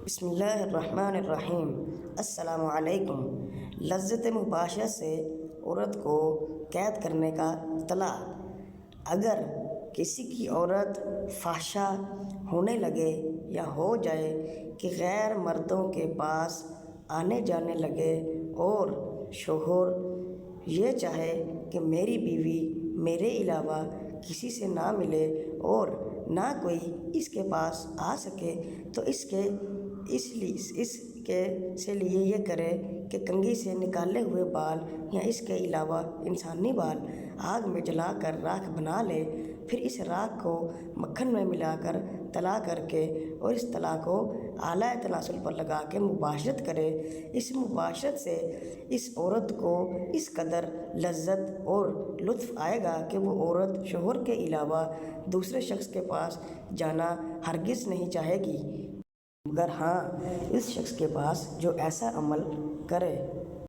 بسم اللہ الرحمن الرحیم۔ السلام علیکم۔ لذت مباشرت سے عورت کو قید کرنے کا طلاق۔ اگر کسی کی عورت فحشہ ہونے لگے یا ہو جائے کہ غیر مردوں کے پاس آنے جانے لگے اور شوہر یہ چاہے کہ میری بیوی میرے علاوہ کسی سے نہ ملے اور نہ کوئی اس کے پاس آ سکے، تو اس کے لیے یہ کرے کہ کنگھی سے نکالے ہوئے بال یا اس کے علاوہ انسانی بال آگ میں جلا کر راکھ بنا لے، پھر اس راکھ کو مکھن میں ملا کر تلا کر کے اور اس تلا کو آلہ تناسل پر لگا کے مباشرت کرے۔ اس مباشرت سے اس عورت کو اس قدر لذت اور لطف آئے گا کہ وہ عورت شوہر کے علاوہ دوسرے شخص کے پاس جانا ہرگز نہیں چاہے گی، مگر ہاں اس شخص کے پاس جو ایسا عمل کرے۔